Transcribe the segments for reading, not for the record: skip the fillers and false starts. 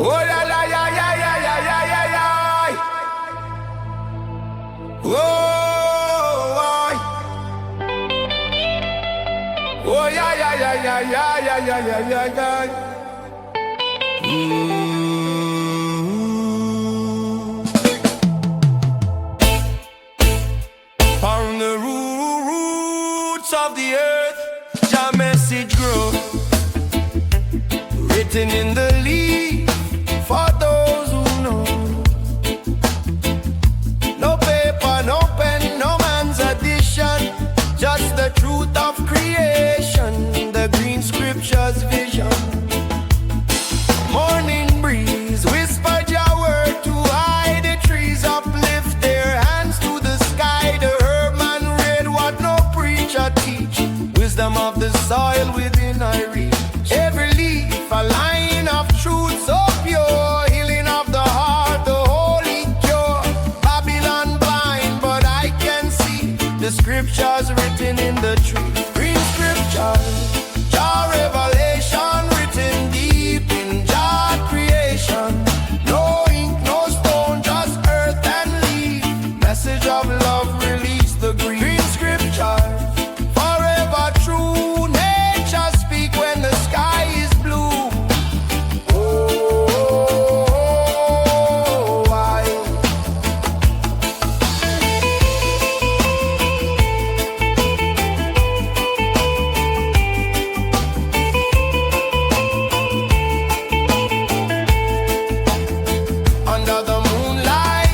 Oh la la ya ya ya ya ya ya ya. Oh I. Oh ya ya ya ya ya ya ya ya ya ya. On the roots of the earth, your message grows, written in the leaf for those who know. No paper, no pen, no man's addition, just the truth of creation, the green scriptures vision. Morning breeze whispered your word to hide the trees, uplift their hands to the sky. The herb read what no preacher teach, wisdom of the soil within I reach. Every leaf a line of truth so pure, healing of the heart, the holy cure. Babylon blind, but I can see the scriptures written in the tree. Green scriptures, Jah revelation written deep in Jah creation. No ink, no stone, just earth and leaf. Message of love, release the green scriptures. Forever true, nature speak when the sky is blue. Oh, I. Under the moonlight,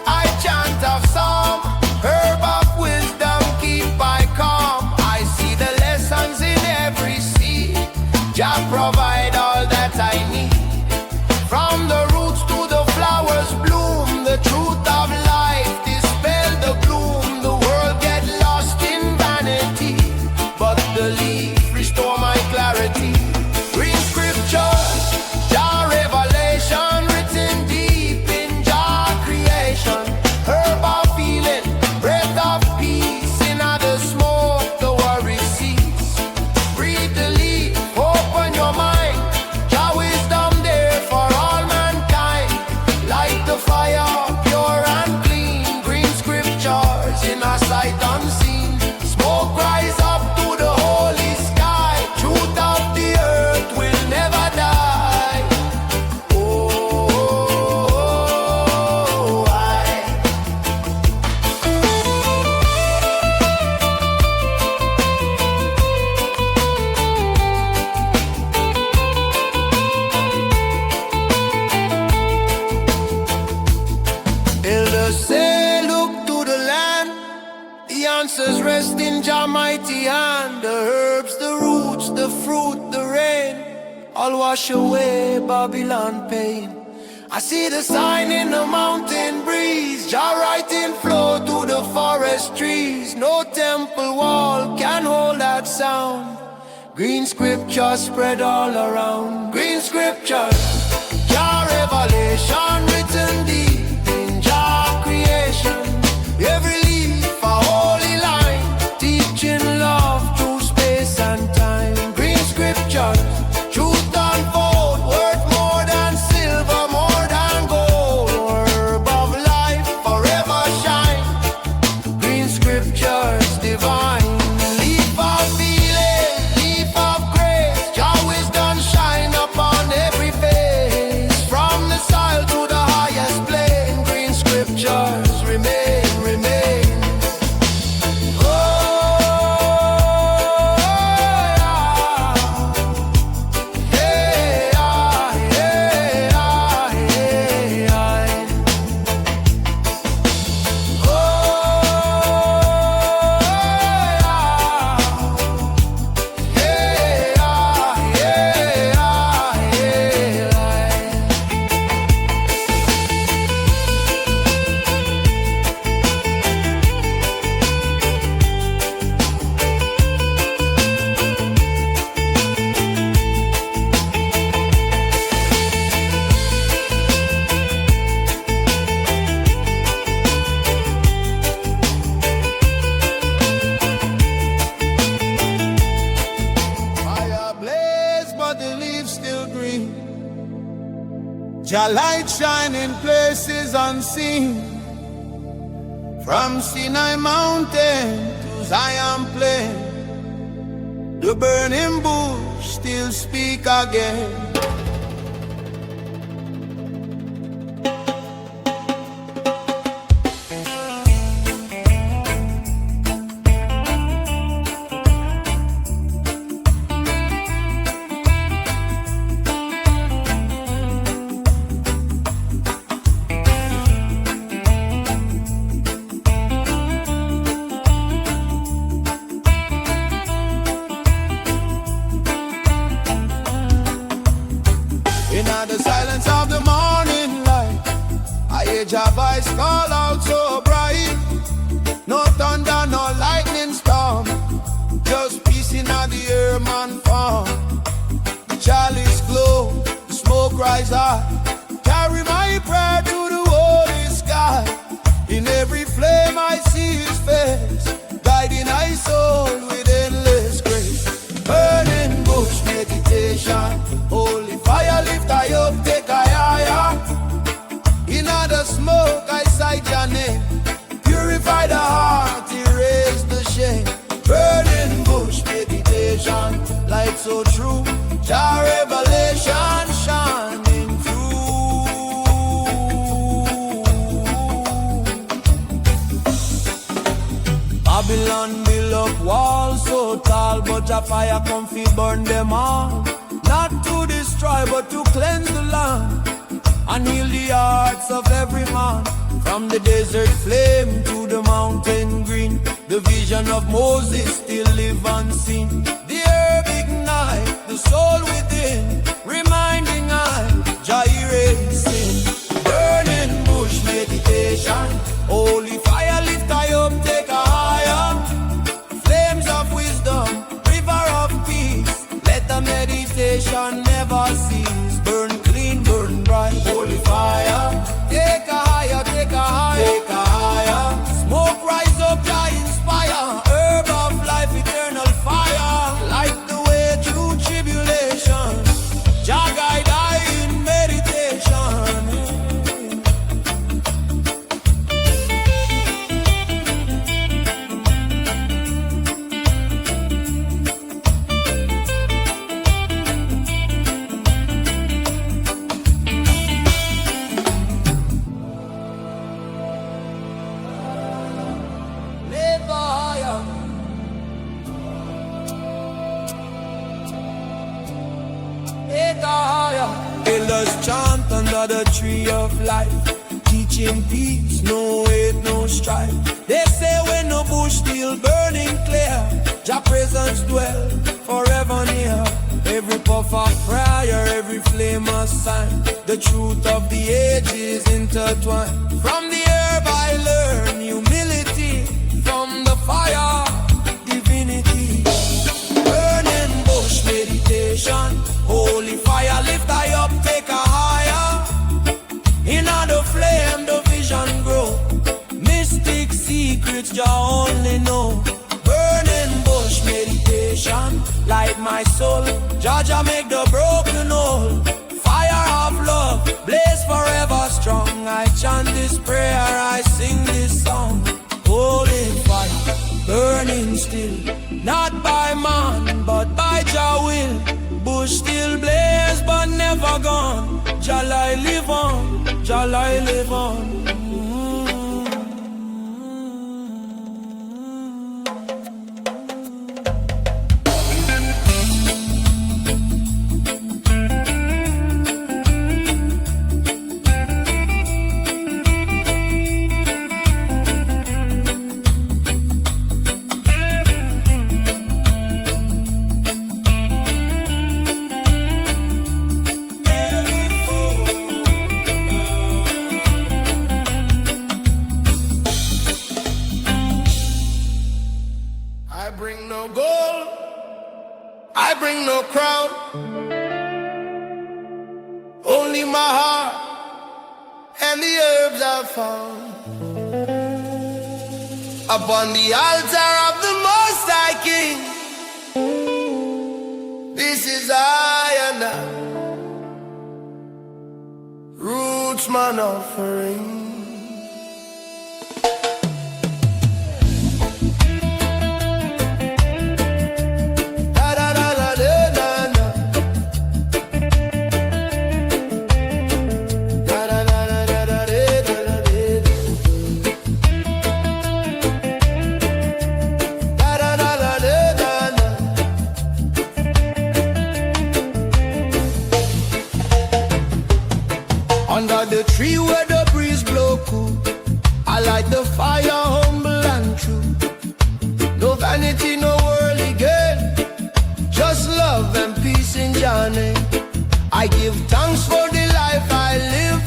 I chant of psalm, herb of wisdom keep I calm. I see the lessons in every seed. Jah provide all that I need. From the roots to the flowers bloom, the truth of life dispel the gloom. The world get lost in vanity, but the leaf restore my clarity. Green scriptures, Jah revelation written deep in Jah creation. Herb of healing, breath of peace. In the smoke the worry cease. Breathe the leaf, open your mind. Jah wisdom there for all mankind. Light the fire, pure and clean. Green scriptures in a sight unseen. Smoke rise up to the holy sky. Truth of the earth will never die. Oh, I. Elders say, look to the land. The answers rest in Jah mighty hand. The herbs, the roots, the fruit, the rain, all wash away Babylon pain. I see the sign in the mountain breeze. Jah writing flow to the forest trees. No temple wall can hold that sound. Green scriptures spread all around. Green scriptures, Jah revelation written deep in Jah creation. Every leaf a holy line, teaching love through space and time. Green scriptures, truth unfold, worth more than silver, more than gold. Herb of life forever shine. Green scriptures divine. Leaf of healing, leaf of grace. Jah wisdom shine upon every face. Jah light shine in places unseen. From Sinai mountain to Zion plain, the burning bush still speak again. In the silence of the morning light, I hear Jah voice call out so bright. No thunder, no lightning storm, just peace in the air, man farm. The chalice glow, the smoke rise high. Carry my prayer to the holy sky. In every flame I see His face, guiding my soul with endless grace. Burning bush meditation, holy fire lift I up, take I higher. In the smoke I cite your name, purify the heart, erase the shame. Burning bush meditation, light so true, Jah revelation shining through. Babylon build up walls so tall, but Jah fire come fi burn them all. Not to destroy, but to cleanse the land and heal the hearts of every man. From the desert flame to the mountain green, the vision of Moses still live unseen. The herb ignite the soul within, reminding I, Jah erase sin. Burning bush meditation, holy fire lift I up, take a higher. Flames of wisdom, river of peace, let the meditation never cease. Burn clean, burn bright, holy fire. Take a higher, take a higher, take a higher. Smoke rise up, Jah inspire. Herb of life, eternal fire. Light the way through tribulation, Jah guide I in meditation. Elders chant under the tree of life, teaching peace, no hate, no strife. They say when no bush still burning clear, Jah presence dwell forever near. Every puff of prayer, every flame a sign, the truth of the ages intertwined. From the herb I learn humility, from the fire divinity. Burning bush meditation, holy fire lift I up, take a higher. In the flame the vision grow, mystic secrets Jah only know. Burning bush meditation, light my soul, Jah make the broken whole. Fire of love, blaze forever strong. I chant this prayer, I sing this song. Holy fire, burning still, not by man, but by Jah will. Bush still blaze, but never gone. Jah live on, Jah live on. I bring no crown, only my heart and the herbs I found. Upon the altar of the Most High King, this is I and I, roots man offering. Under the tree where the breeze blow cool, I light the fire humble and true. No vanity, no worldly gain, just love and peace in your name. I give thanks for the life I live,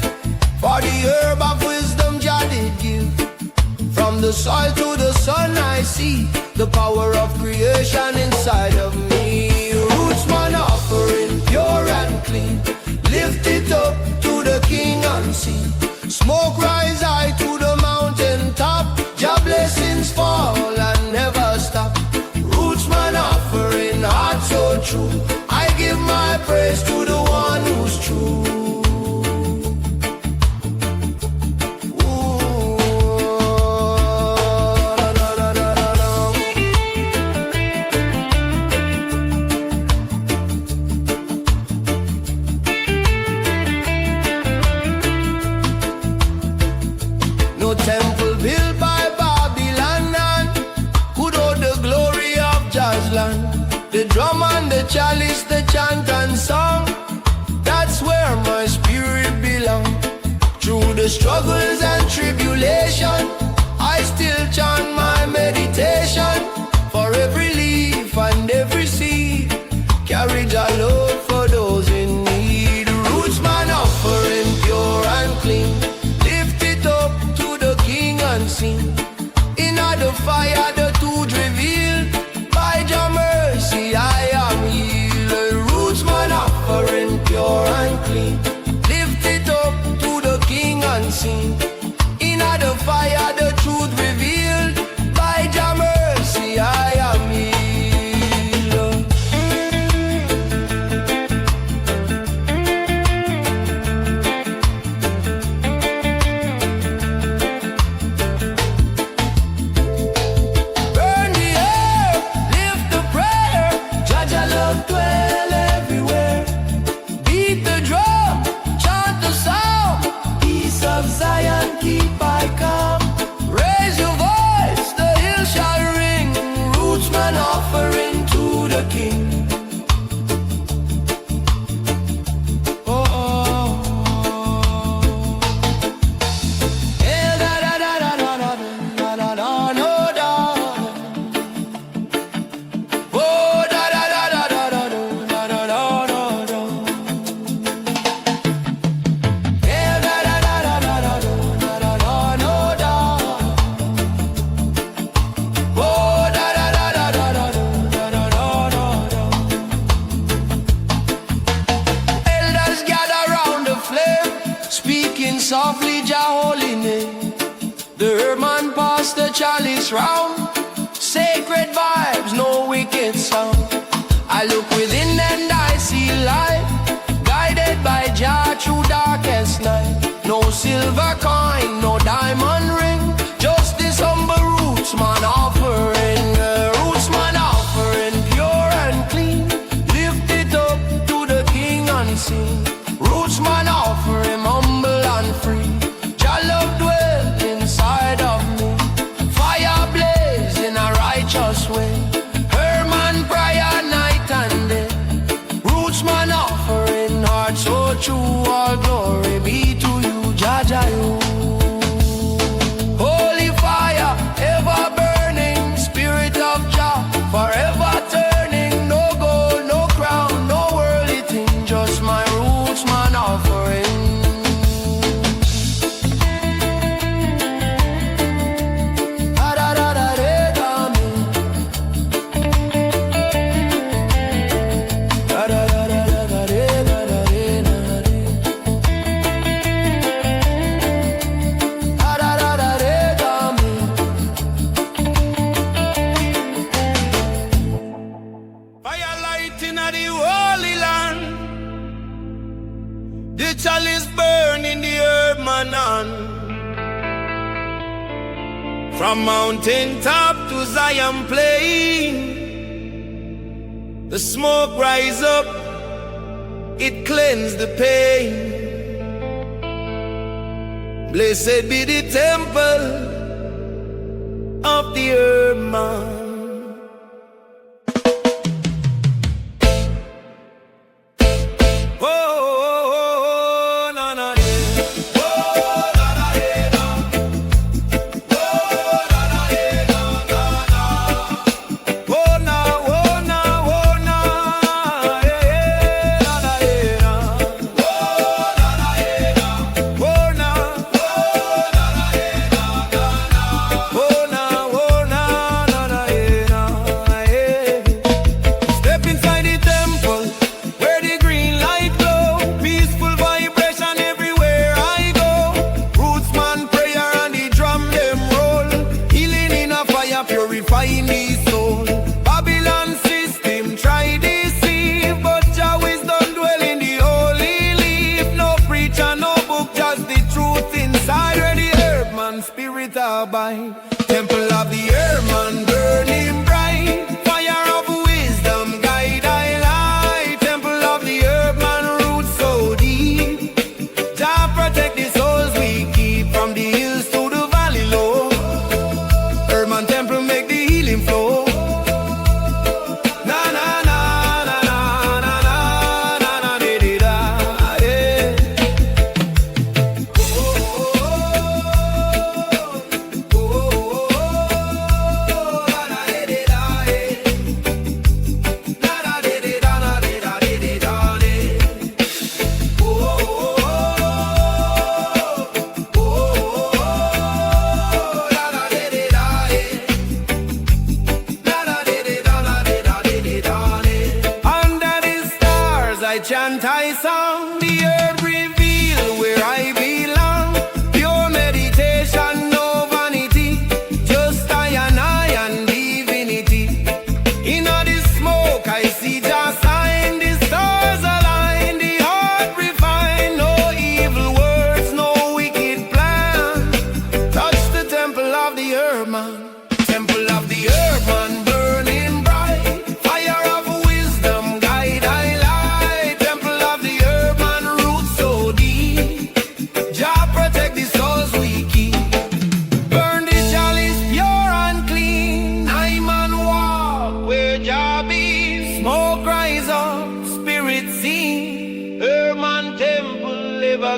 for the herb of wisdom Jah did give. From the soil to the sun I see the power of creation inside of me. Roots man offering pure and clean, lift it up to the King unseen. Smoke rise high to the mountain top, Jah blessings fall and never stop. Roots man offering heart so true, I give my praise to the one who's true. No temple built by Babylon none could hold the glory of Jah's land. The drum and the chalice, the chant and song, that's where my spirit belongs. Through the struggles and tribulation, I still chant my meditation. For every leaf and every seed, carry Jah love for those in need. Roots man offering pure and clean, lift it up to the King unseen. In the fire the truth revealed, by Jah mercy I am healed. Roots man offering pure and clean, lift it up to the King unseen. In the fire the truth revealed, by Jah mercy I am healed. Burn the earth, lift the prayer, Jah love dwell everywhere. Beat the drum, chant the sound, peace of Zion keep I calm. Raise your voice, the hill shall ring. Roots man offering to the King. Oh, oh. Eh, da, da, da, da, da, da, da, da, da, no, da. Oh, da, da, da, da, da, da, da, da, da, da, da. Eh, da, da, da, da, da, da, da, da, da, no, da. Oh, da, da, da, da, da, da, da, da, da, da. Elders gather round the flame, speaking softly Jah holy name. The herdsman pass the chalice round, sacred vibes, no wicked sound. I look within and I see light, guided by Jah through darkest night. No silver coin, no diamond ring, just this humble roots man offering. Roots man offering pure and clean, lift it up to the King unseen. Roots man offering humble and free, Jah love dwell inside of me. Fire blaze in a righteous way, Herman prayer night and day. Roots man offering heart so true, all glory be to you, Jah Jah you. Holy fire ever burning, spirit of Jah forever turning. No gold, no crown, no worldly thing, just my roots man offering. Da, da, da, da, da, me. Da, da, da, da, da, da, da, da, da, da. The chalice burn in the herb manan. From mountain top to Zion plain, the smoke rise up, it cleanse the pain. Blessed be the temple of the herb man. Temple of the herb man burning bright, fire of wisdom guide I light. Temple of the herb man roots so deep, Jah protect the souls we keep. From the hills to the valley low, herb man temple make the healing flow. Na na na na na na na na na di di da, yeah. Chant I song, the earth reveal where I belong. Pure meditation, no vanity, just I and divinity. In all this smoke I see just sign, the stars align, the heart refined. No evil words, no wicked plan. Touch the temple of the herb man, temple of the herb man burning bright, fire of wisdom guide I light.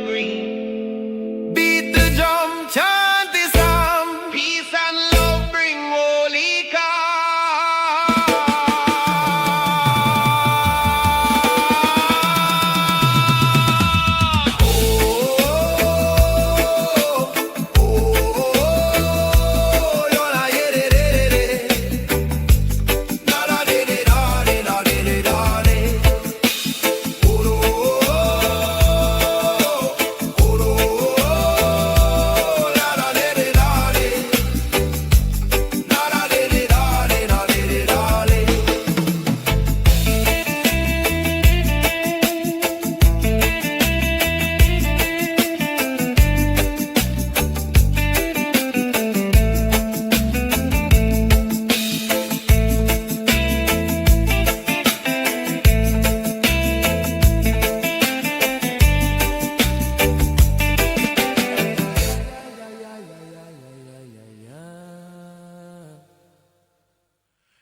Green. Beat the drum, chant the psalm, peace and love bring holy calm. Oh, oh, oh, oh, la de de de de, la da de de da de da de de da de.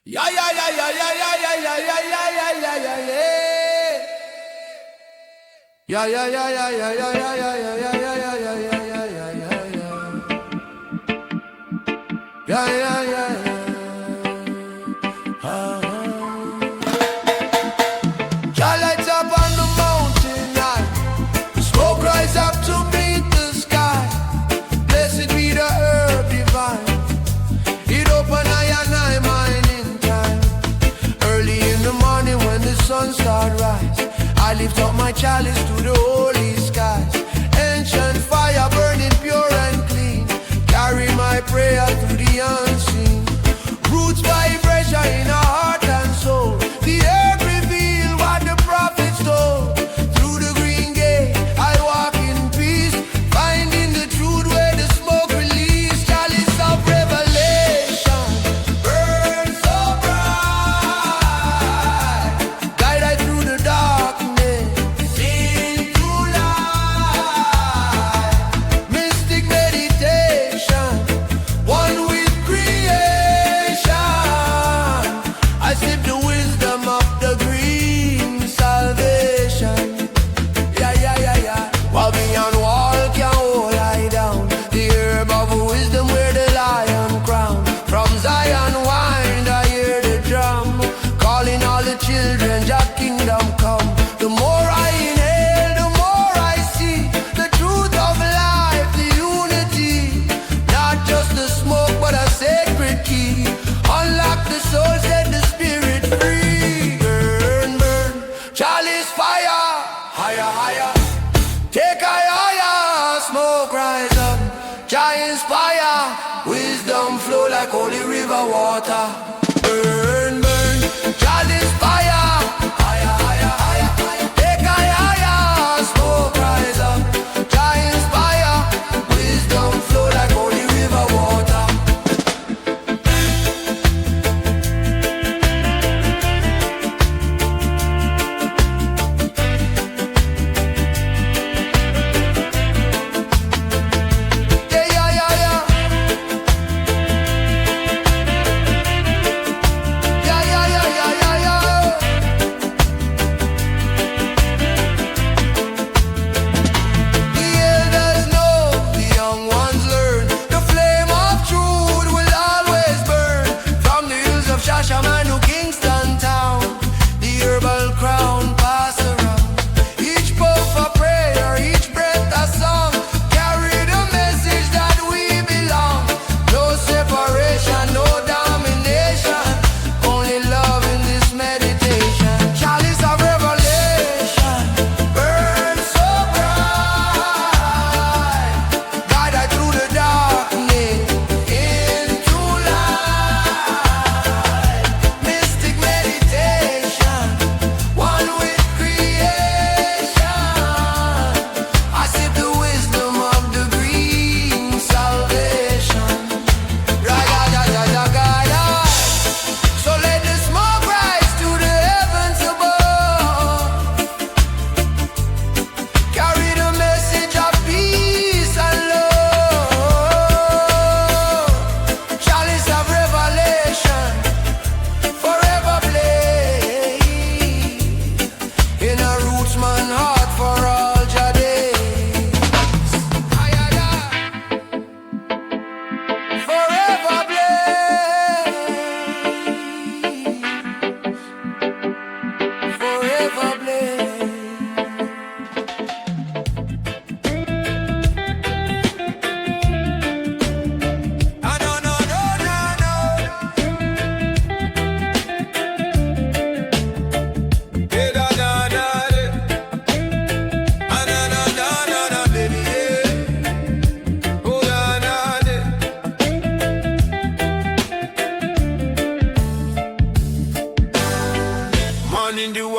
Yeah, yeah, yeah, yeah, yeah, yeah, yeah, yeah, yeah, yeah, yeah, yeah, yeah, yeah. Yeah, yeah, yeah, yeah, yeah, yeah, yeah, yeah, yeah, yeah, yeah, yeah, yeah, yeah, yeah, yeah. Yeah, yeah, yeah, yeah. Jah lights up on the mountain high, the smoke rise up to meet the sky. Blessed be the herb divine, it open eye and eye mind in time. Early in the morning when the sun start rise, I lift up my chalice to the holy skies. Ancient fire burning pure and clean, carry my prayer through the unseen. Take a higher, smoke rise up, Jah inspire, wisdom flow like holy river water. Burn, burn, Jah inspire, higher, higher, higher, higher. Take a higher, smoke rise up, Jah inspire, wisdom flow like holy river water.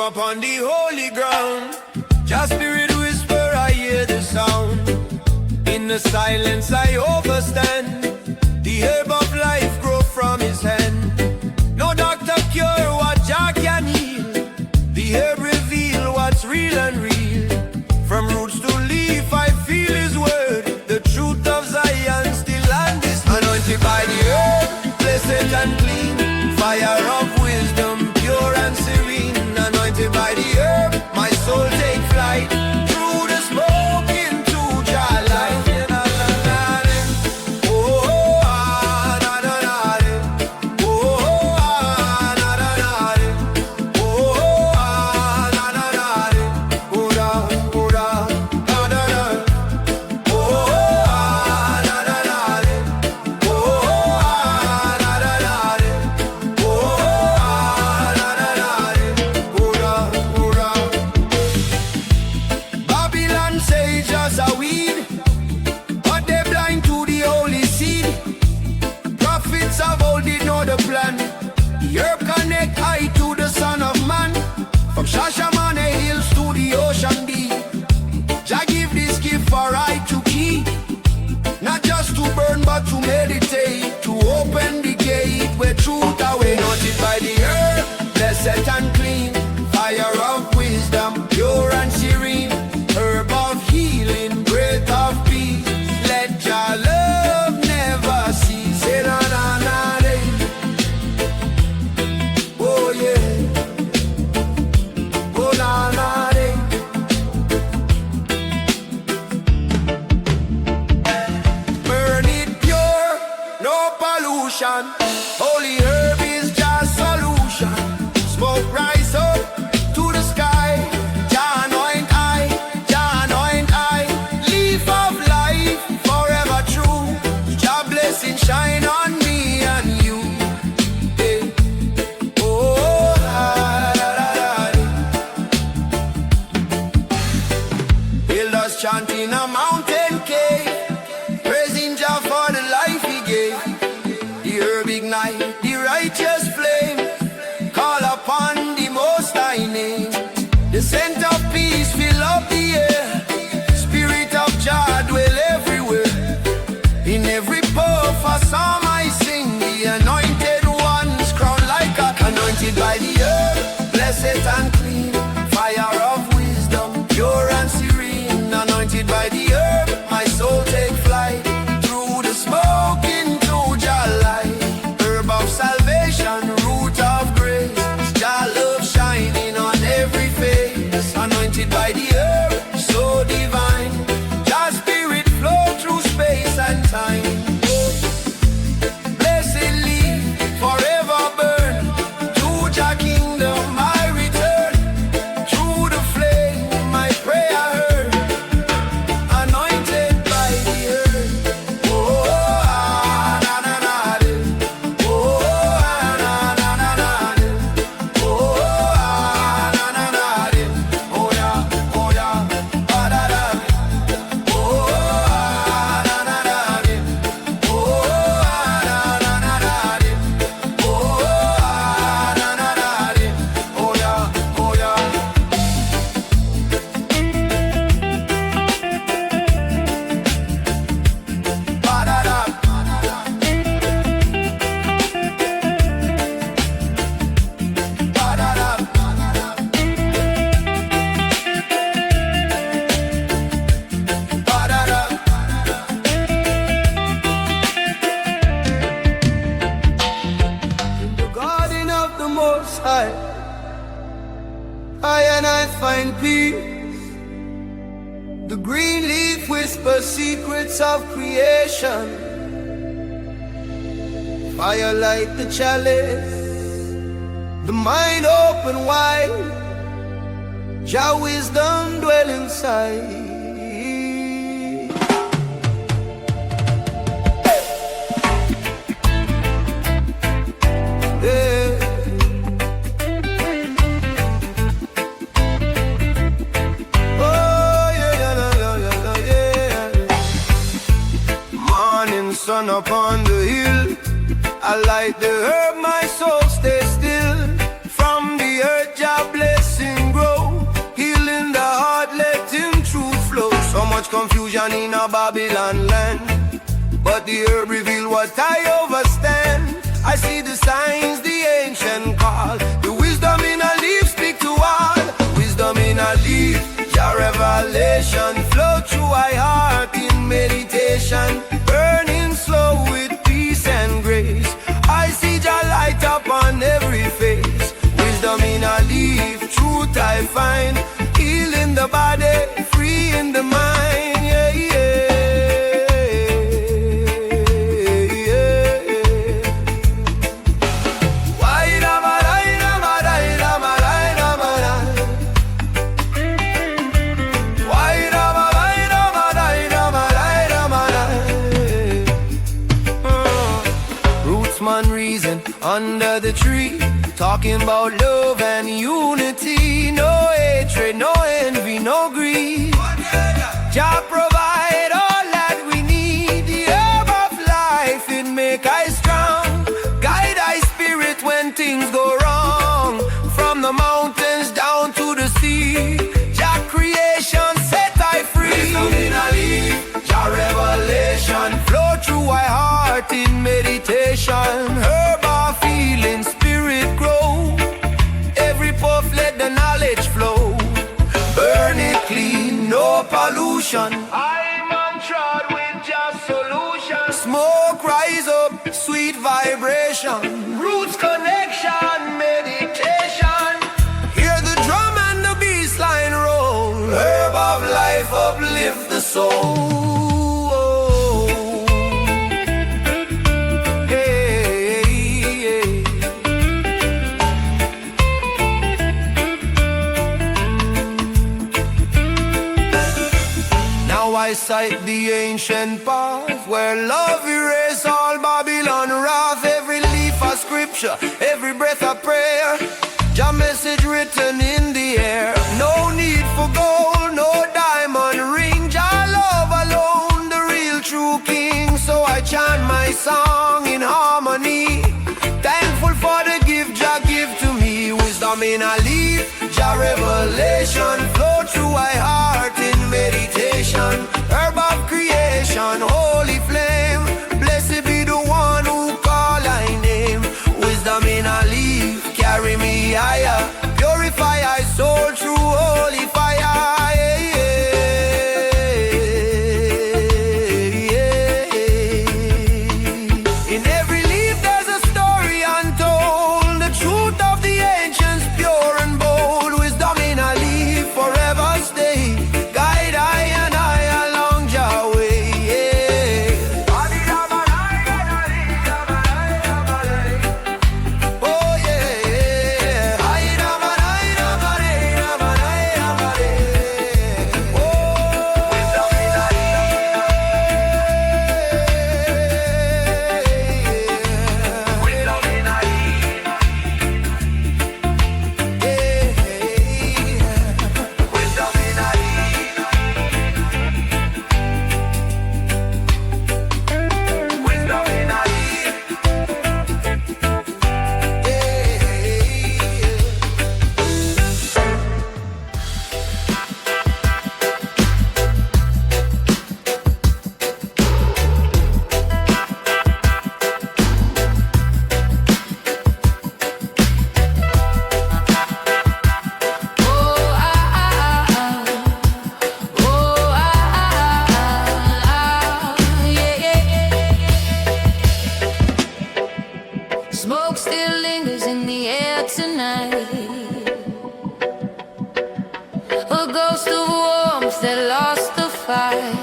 Upon the holy ground, just spirit whisper, I hear the sound. In the silence I overstand, the herb of life grow from his hand. No doctor cure what Jah can heal, the herb reveal what's real and real. From roots to leaf I feel his word, the truth of Zion still and this. Anointed by the herb, blessed and clean, fire of wisdom, pure and serene. Anointed by the herb, my soul take flight through the smoke into Jah light. Oh, ah, na na na, oh, ah, na na na, oh, ah, na na na, oh, da, oh, da, na na na, oh, ah, na na na, oh, ah, na na na, oh, ah, na na na. Babylon say just a weed, but they blind to the holy seed. Prophets of old did know the plan. The herb connect eye to the Son of Man. From Shashamane hills to the ocean deep, Jah give this gift for I to keep. Not just to burn but to meditate, to open the gate where truth away. Anointed by the herb, blessed and clean, fire of wisdom, pure and serene, herb of healing, breath of peace. Let Jah love never cease. Say na na na day. Oh yeah. Oh na na day. Burn it pure, just chanting a mountain cave, praising Jah for the life He gave. The herb ignite the righteous flame, call upon the Most High name. The scent of peace fill up the air, Spirit of Jah dwell everywhere. In every puff a psalm I sing, the anointed ones crowned like a anointed by the herb, blessed and clean, fire of wisdom, pure and serene. Anointed by the herb, my soul take flight through the smoke into Jah light. Herb of salvation, root of grace, Jah love shining on every face. Anointed by the herb, so divine, Jah spirit flow through space and time. Blessed leaf, forever burn, to Jah kingdom I return. Through the flame my prayer heard, anointed by the herb. Oh, ah, na na na de. Oh, ah, na na na na de. Oh, ah, na na na de. Oh yeah, ah da da. Oh, ah, na na na de. Oh, ah, na na na de. Oh, ah, na na na de. Oh yeah, oh yeah. Ba da da. Ba da da. Ba da da. In the garden of the Most High, I and I find peace. The green leaf whispers secrets of creation. Fire light the chalice, the mind open wide, Jah wisdom dwell inside. Yeah. Oh yeah, yeah, yeah, yeah, yeah, yeah. Morning sun upon the hill, I light the herb, my soul stay still. From the earth Jah blessing grow, healing the heart, letting truth flow. So much confusion in a Babylon land, but the herb reveal what I overstand. I see the signs the ancient call, the wisdom in a leaf speak to all. Wisdom in a leaf, Jah revelation flow through my heart in meditation, burning slow with peace and grace. I see Jah light up on every face. Wisdom in a leaf, truth I find, healing the body, free in the mind. Yeah, yeah. Man reason under the tree, talking about love and unity. No hatred, no envy, no greed. Jah provide all that we need. The herb of life, it make I strong, guide I spirit when things go wrong. From the mountains down to the sea, Jah creation set I free. Wisdom in a leaf, Jah revelation flow through my heart in meditation. Herb of feeling, spirit grow, every puff let the knowledge flow. Burn it clean, no pollution, I'm untrod with just solution. Smoke rise up, sweet vibration, roots connection, meditation. Hear the drum and the bassline roll, herb of life uplift the soul. I sight the ancient path where love erase all Babylon wrath. Every leaf a scripture, every breath a prayer, Jah message written in the air. No need for gold, no diamond ring, chant my song in harmony. Thankful for the gift Jah give to me. Wisdom in a leaf, Jah revelation flow through my heart in meditation. Herb of creation, holy flame. Blessed be the one who call I name. Wisdom in a leaf, carry me higher. Purify my soul through holy fire. In every leaf there's a story untold. The truth of the ancients pure and bold. Wisdom in a leaf forever stay. Guide I and I along your way. Oh yeah. Smoke still lingers in the air tonight. A ghost of warmth that lost the fight.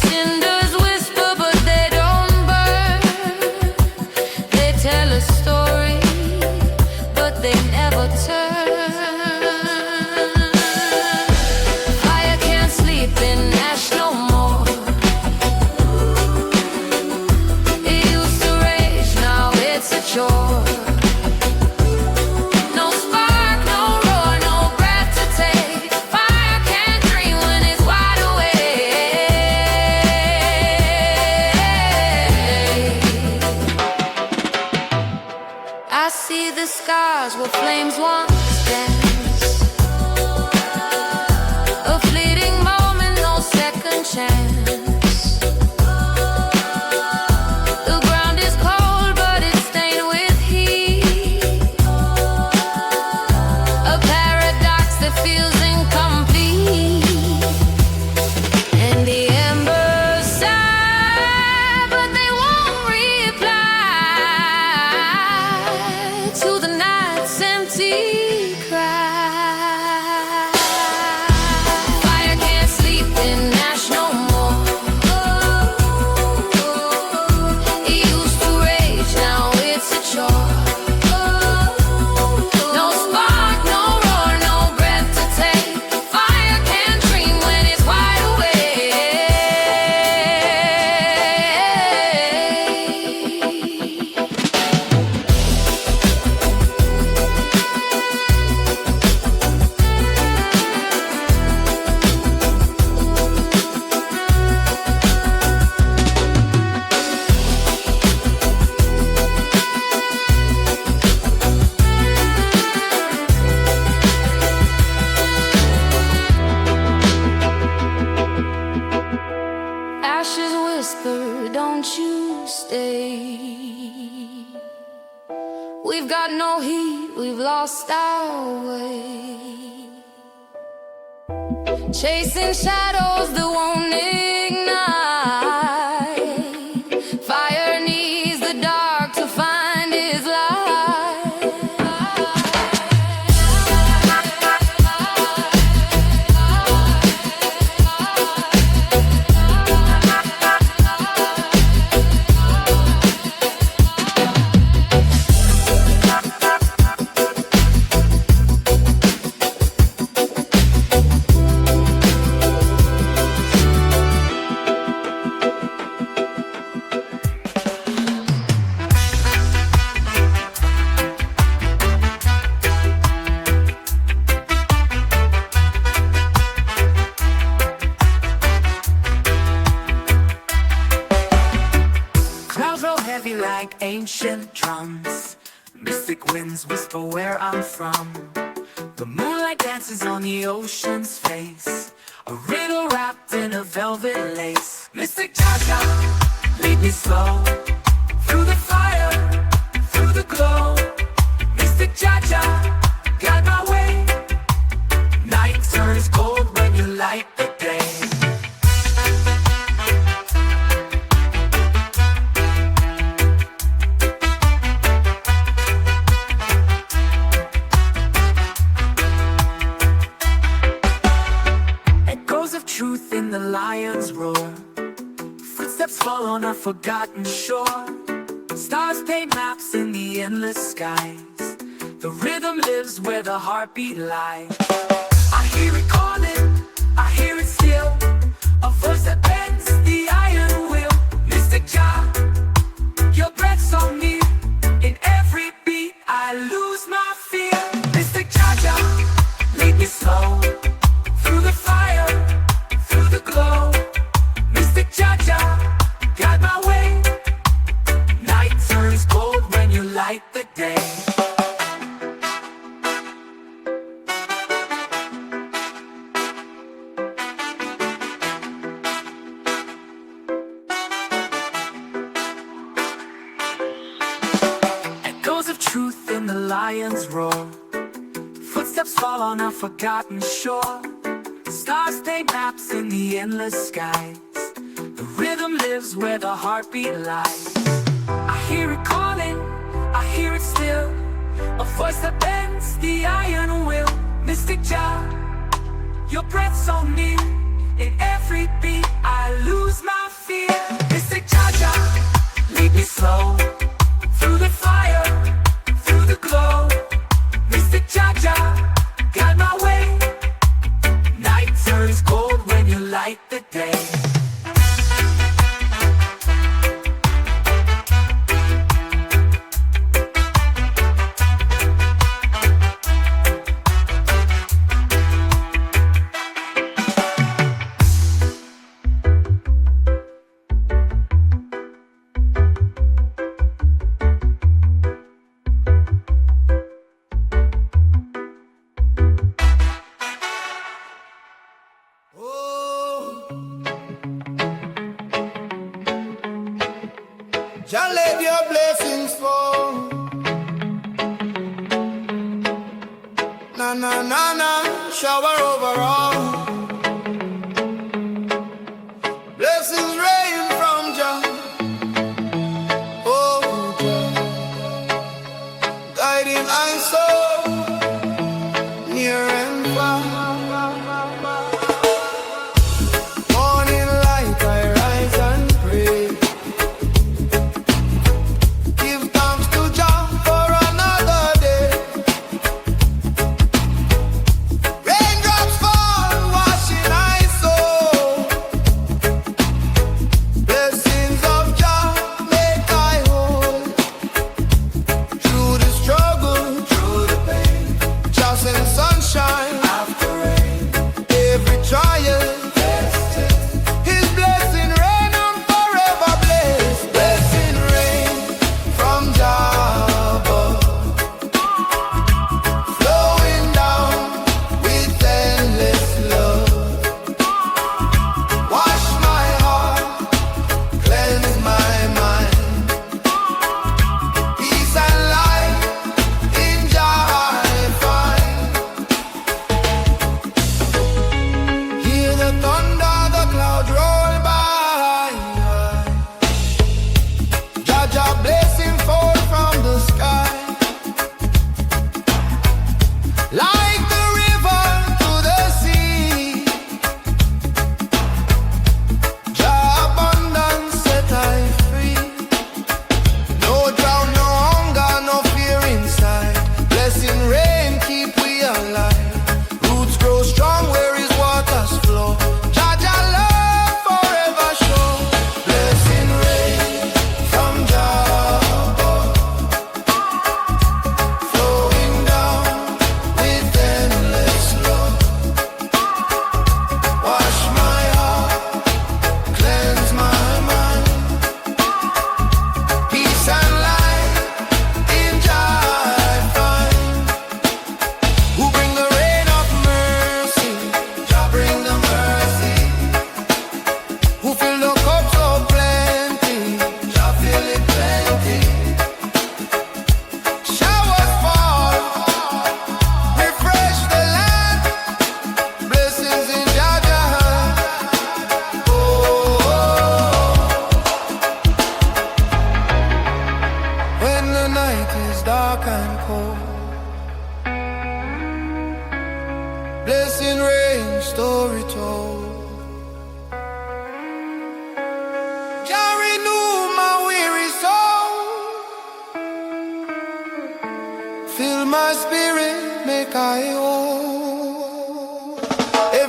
Cinders whisper but they don't burn. They tell a story but they never turn. Fire can't sleep in ash no more. It used to rage, now it's a chore. No spark, no roar, no breath to take. Fire can't dream when it's wide awake. I see the scars where flames once danced. A fleeting moment, no second chance. The ground is cold, but it's stained with heat. A paradox that feels incomplete. And the embers sigh, but they won't reply to the night's empty cry. Fire can't sleep in ash no more. It used to rage, now it's a chore. No spark, no roar, no breath to take. Fire can't dream when it's wide awake. Ashes whisper, don't you stay. We've got no heat, we've lost our way. Chasing shadows that won't ignite. Fire needs the dark to find its light. like ancient drums. Mystic winds whisper where I'm from. The moonlight dances on the ocean's face, a riddle wrapped in a velvet lace. Mystic cha-cha, lead me slow, through the fire, through the glow. Mystic cha-cha, guide my way. Night turns cold when you light the day. Echoes of truth in the lion's roar. Footsteps fall on a forgotten shore. Stars paint maps in the endless skies. The rhythm lives where the heartbeat lies. I hear it calling, I hear it still, a voice that bends the iron will. Mystic Jah, your breath so near. In every beat I lose my fear. Mystic Jah, lead me slow, through the fire, through the glow. Mystic Jah, guide my way. Night turns cold when you light the day. Echoes of truth in the lion's roar. Footsteps fall on a forgotten shore. Stars paint maps in the endless skies. The rhythm lives where the heartbeat lies. I hear it calling, I hear it still, a voice that bends the iron will. Mystic Jah, your breath so near. In every beat I lose my fear. Mystic Jah, lead me slow, through the fire, through the glow. Mystic Jah, guide my way. Night turns cold when you light the day. Jah, let your blessings fall. Na na na na, shower over all. Blessings rain from Jah. Oh Jah, guiding my soul near and far. Morning light, I rise and pray. Give thanks to Jah for another day. Raindrops fall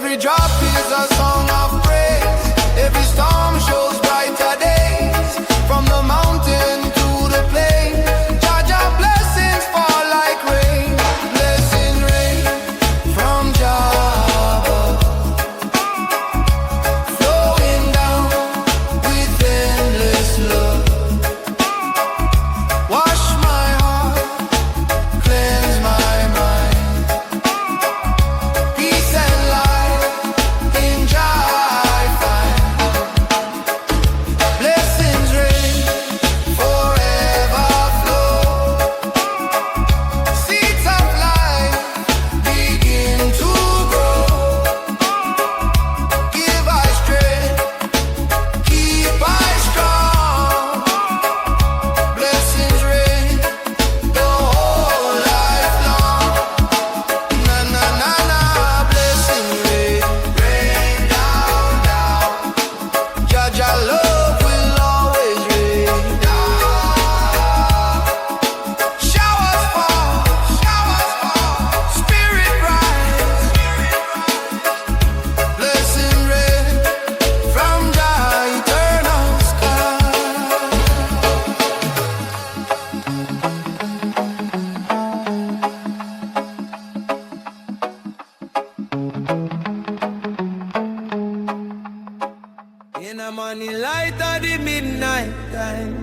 Every drop is a song of praise. Every storm shows brighter days. From the mountain to the plain, Jaja blessings fall like rain. Blessing rain from Java, flowing down with endless love. Wash my heart, cleanse my mind. Peace and light in Jah I find. Blessings rain forever flow. Seeds of life begin to grow. Give I strength, keep I strong. Blessings rain the whole life long. Na na na na, blessing rain, rain down down. Jaja love will always rain down. Showers fall, spirit rise. Blessing rain from Jah eternal sky. In the morning light of the midnight time,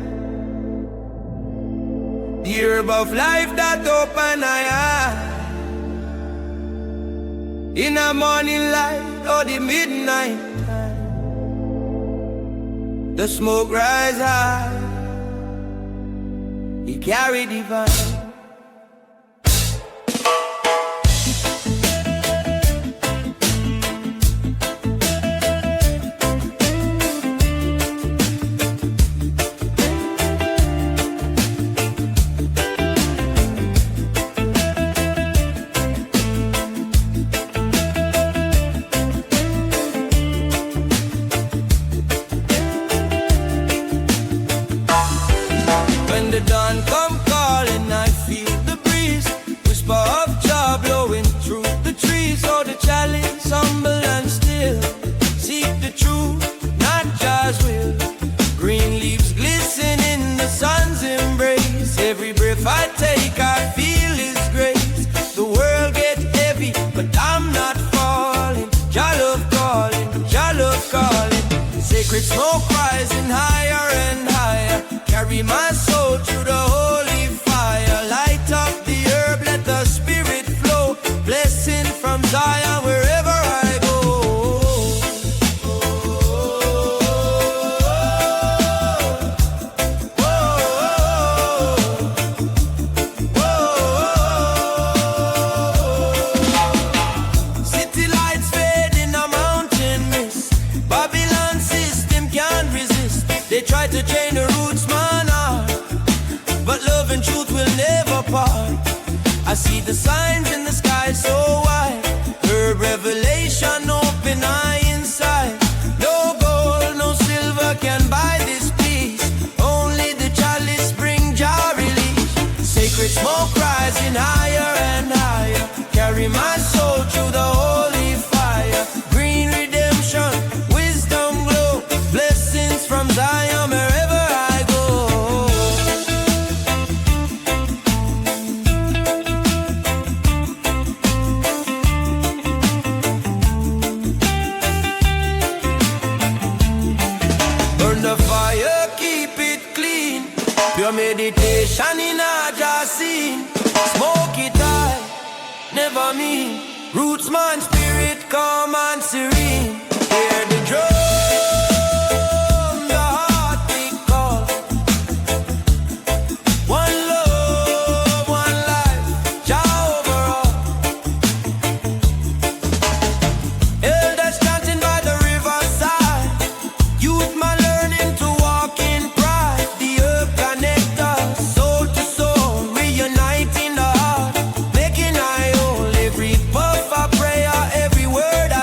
the herb of life that open eye. In the morning light of the midnight time, the smoke rise high. He carry divine. When the dawn come calling, I feel the breeze, whisper of joy blowing through the trees. Oh, the chalice humble and still, seek the truth, not just will. Green leaves glisten in the sun's embrace. Every breath I take, I feel His grace. The world get heavy, but I'm not falling. Jah love calling, Jah love calling. Sacred smoke rising higher and higher. Carry my soul through the holy fire. Light up the herb, let the spirit flow. Blessing from Zion wherever I go. City lights fade in a mountain mist. Babylon system can't resist. They try to chain the roots, man, but love and truth will never part. I see the signs in the sky so wide. Herb revelation open eye inside. No gold, no silver can buy this peace. Only the chalice bring Jah release. Sacred smoke rising higher and higher. Carry my soul through the holy fire. Green redemption, wisdom glow. Blessings from Zion wherever I go. Burn the fire, keep it clean. Pure meditation in a Jah scene. Smoke it high, never mean. Roots man, spirit calm and serene. Hear the drum, the heartbeat call. One love, one life, Jah overall. Elders chanting by the riverside. Youth man learning to walk in pride. The herb connect us, soul to soul, reuniting the heart, making I whole. Every puff of prayer, every word I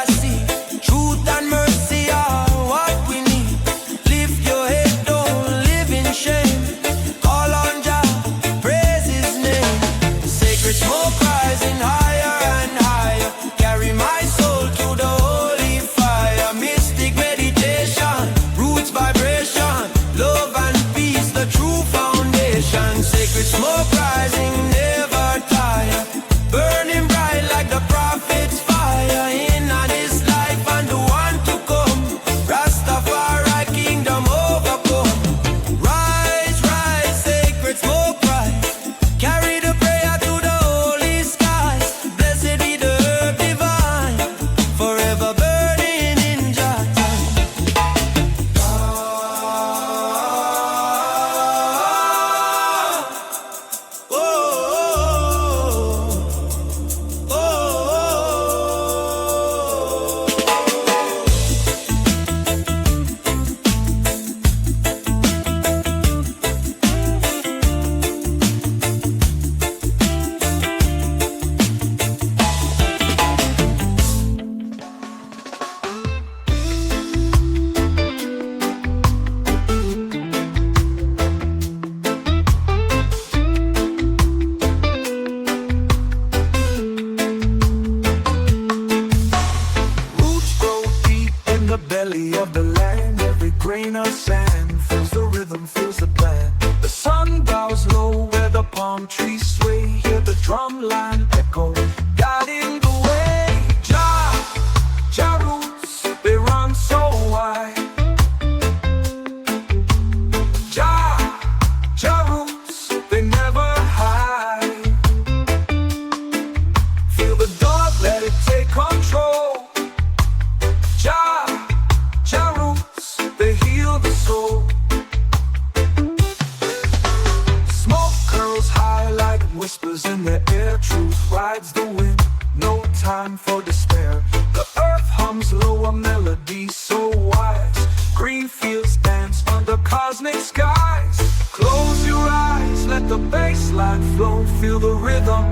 a melody so wise. Green fields dance under cosmic skies. Close your eyes, let the bass line flow. Feel the rhythm,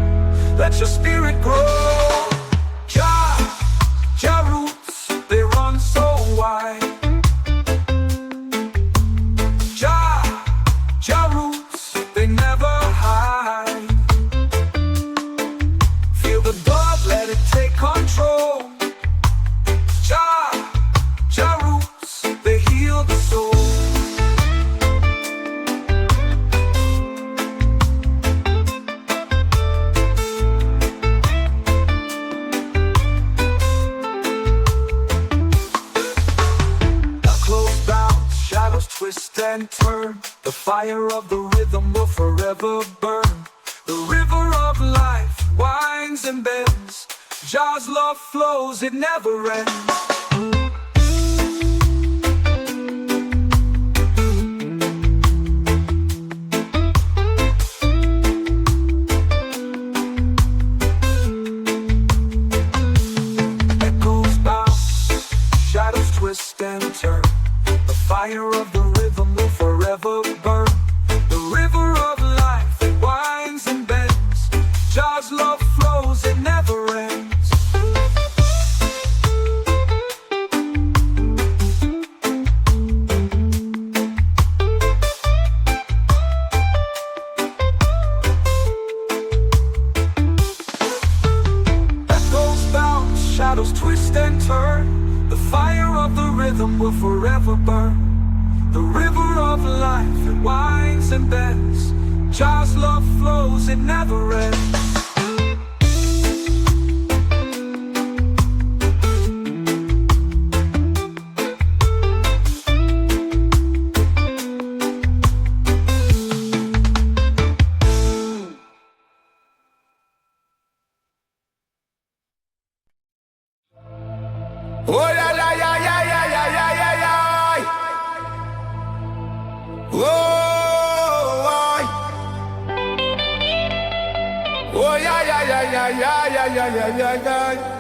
let your spirit grow. Jah roots, they run so wide. Jah roots, they never hide. Feel the dove, let it take control. Jah roots, they heal the soul. Twist and turn, the fire of the rhythm will forever burn. The river of life winds and bends. Jah's love flows, it never ends. Echoes bounce, shadows twist and turn. The fire of the rhythm will forever burn. The river of life, it winds and bends. Jah's love flows, it never ends. Echoes bounce, shadows twist and turn. The fire of the rhythm will forever burn. The river of life, it winds and bends. Jah's love flows, it never ends. Oh la la ya ya ya ya ya ya ya. Oh, oh ya ya ya ya ya ya ya ya ya ya.